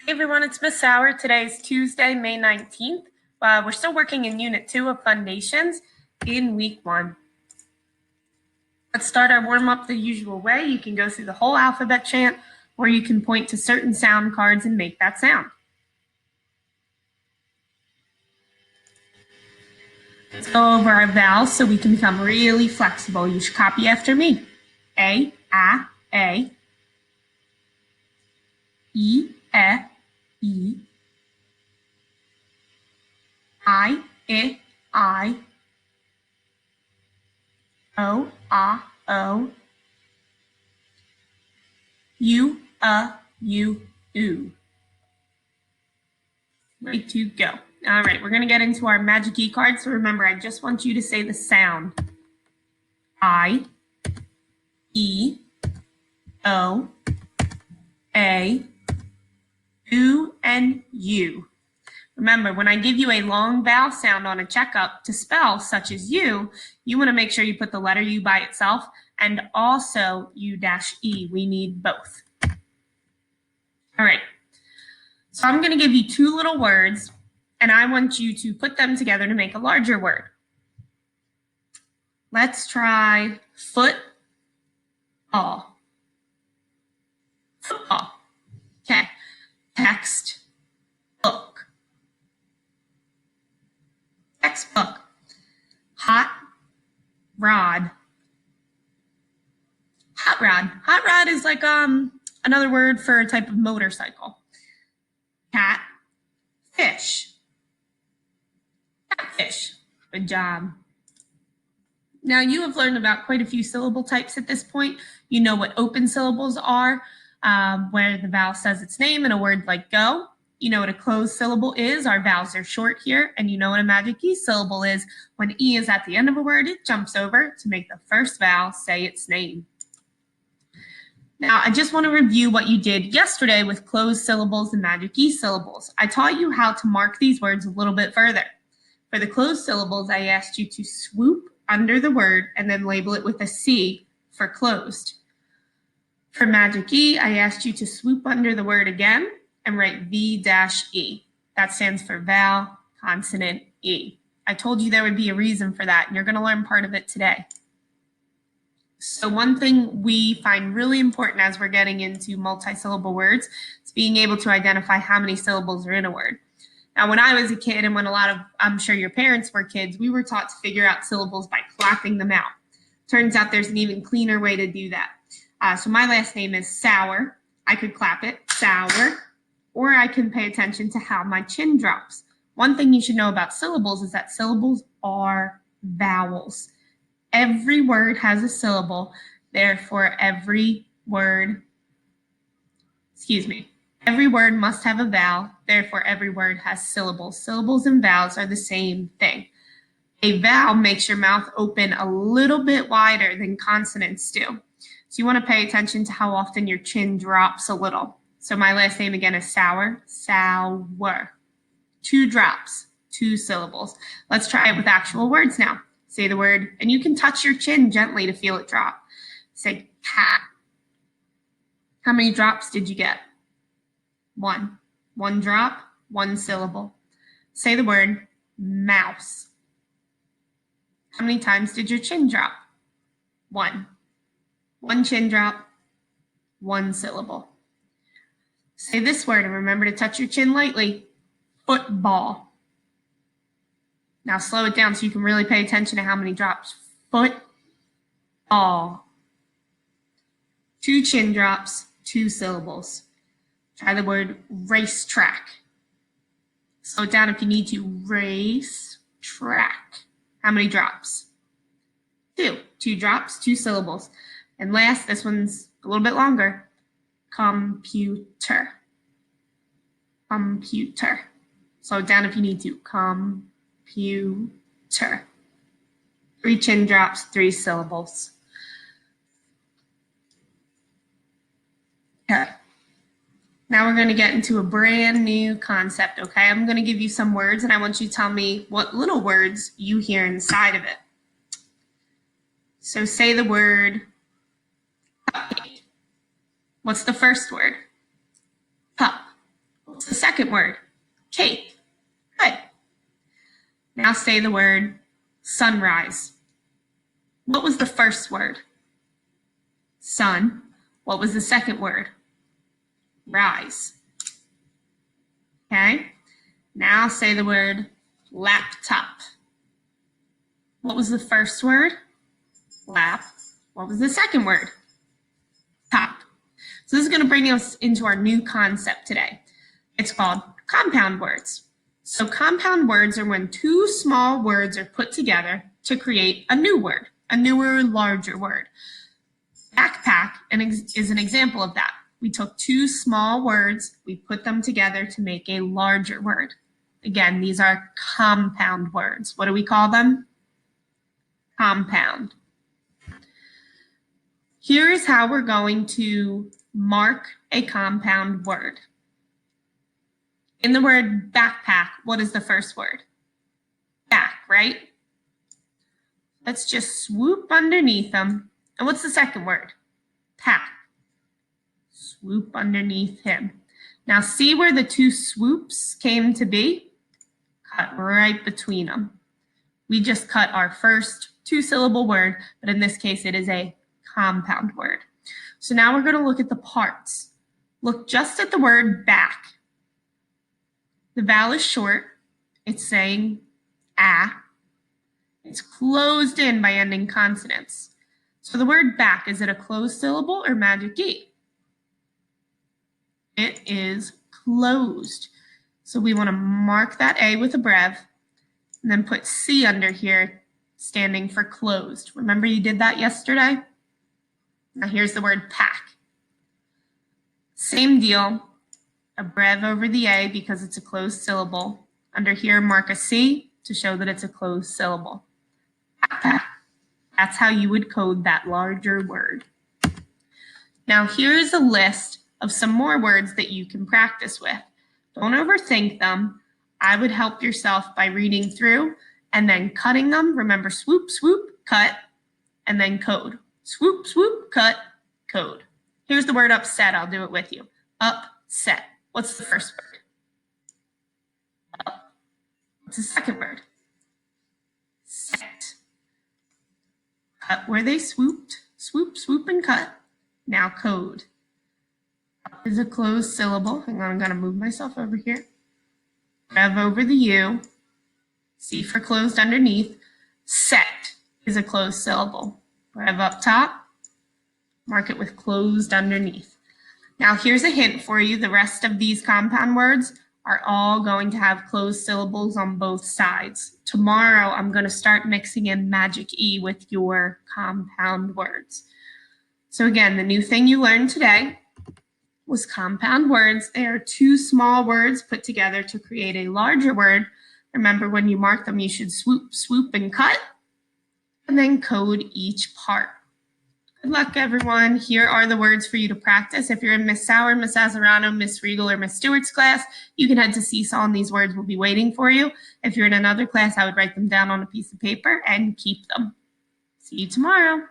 Hey everyone, it's Miss Sauer. Today is Tuesday, May 19th. We're still working in Unit 2 of Fundations in Week 1. Let's start our warm-up the usual way. You can go through the whole alphabet chant, or you can point to certain sound cards and make that sound. Let's go over our vowels so we can become really flexible. You should copy after me. A, A. E, E, E. I, I. O, O. U, U. Ready to go. All right, we're going to get into our Magic E card. So remember, I just want you to say the sound. I, E, O, A, U, and U. Remember, when I give you a long vowel sound on a checkup to spell, such as U, you want to make sure you put the letter U by itself and also U-E. We need both. All right. So I'm going to give you two little words, and I want you to put them together to make a larger word. Let's try football. Football. Okay. Text, book. Textbook. Hot rod. Hot rod. Hot rod is like another word for a type of motorcycle. Cat, fish. Catfish. Good job. Now you have learned about quite a few syllable types at this point. You know what open syllables are, where the vowel says its name in a word like go. You know what a closed syllable is. Our vowels are short here. And you know what a Magic E syllable is. When E is at the end of a word, it jumps over to make the first vowel say its name. Now, I just want to review what you did yesterday with closed syllables and Magic E syllables. I taught you how to mark these words a little bit further. For the closed syllables, I asked you to swoop under the word and then label it with a C for closed. For Magic E, I asked you to swoop under the word again and write V-E. That stands for vowel, consonant, E. I told you there would be a reason for that, and you're going to learn part of it today. So one thing we find really important as we're getting into multi-syllable words is being able to identify how many syllables are in a word. Now, when I was a kid, and when I'm sure your parents were kids, we were taught to figure out syllables by clapping them out. Turns out there's an even cleaner way to do that. So my last name is Sauer. I could clap it, sour, or I can pay attention to how my chin drops. One thing you should know about syllables is that syllables are vowels. Every word has a syllable, therefore every word must have a vowel, therefore every word has syllables. Syllables and vowels are the same thing. A vowel makes your mouth open a little bit wider than consonants do. So you want to pay attention to how often your chin drops a little. So my last name again is Sauer, sour. 2 drops, 2 syllables. Let's try it with actual words now. Say the word, and you can touch your chin gently to feel it drop. Say cat. How many drops did you get? 1. 1 drop, 1 syllable. Say the word mouse. How many times did your chin drop? 1. 1 chin drop, 1 syllable. Say this word and remember to touch your chin lightly. Football. Now slow it down so you can really pay attention to how many drops. Football. 2 chin drops, 2 syllables. Try the word racetrack. Slow it down if you need to. Race track. How many drops? 2. 2 drops, 2 syllables. And last, this one's a little bit longer. Computer. Computer. Slow it down if you need to. Computer. 3 chin drops, 3 syllables. Okay. Now we're going to get into a brand new concept, okay? I'm going to give you some words, and I want you to tell me what little words you hear inside of it. So say the word cupcake. What's the first word? Cup. second word? Cake. Good. Now say the word sunrise. What was the first word? Sun. What was the second word? Rise. Okay. Now say the word laptop. What was the first word? Lap. What was the second word? Top. So this is going to bring us into our new concept today. It's called compound words. So compound words are when two small words are put together to create a new word, a newer, larger word. Backpack is an example of that. We took two small words, we put them together to make a larger word. Again, these are compound words. What do we call them? Compound. Here is how we're going to mark a compound word. In the word backpack, what is the first word? Back, right? Let's just swoop underneath them. And what's the second word? Pack. Swoop underneath him. Now see where the two swoops came to be? Cut right between them. We just cut our first two-syllable word, but in this case it is a compound word. So now we're going to look at the parts. Look just at the word back. The vowel is short. It's saying ah. It's closed in by ending consonants. So the word back, is it a closed syllable or magic E? It is closed. So we want to mark that A with a brev and then put C under here, standing for closed. Remember you did that yesterday? Now here's the word pack. Same deal, a brev over the A because it's a closed syllable. Under here, mark a C to show that it's a closed syllable. Backpack. That's how you would code that larger word. Now here's a list of some more words that you can practice with. Don't overthink them. I would help yourself by reading through and then cutting them. Remember, swoop, swoop, cut, and then code. Swoop, swoop, cut, code. Here's the word upset. I'll do it with you. Upset. What's the first word? Up. What's the second word? Set. Cut where they swooped. Swoop, swoop, and cut. Now code. Up is a closed syllable. Hang on, I'm going to move myself over here. Rev over the U. C for closed underneath. Set is a closed syllable. Rev up top. Mark it with closed underneath. Now here's a hint for you. The rest of these compound words are all going to have closed syllables on both sides. Tomorrow I'm going to start mixing in magic E with your compound words. So again, the new thing you learned today was compound words. They are two small words put together to create a larger word. Remember, when you mark them, you should swoop, swoop, and cut, and then code each part. Good luck, everyone. Here are the words for you to practice. If you're in Miss Sauer, Miss Azarano, Miss Regal, or Miss Stewart's class, you can head to Seesaw and these words will be waiting for you. If you're in another class, I would write them down on a piece of paper and keep them. See you tomorrow.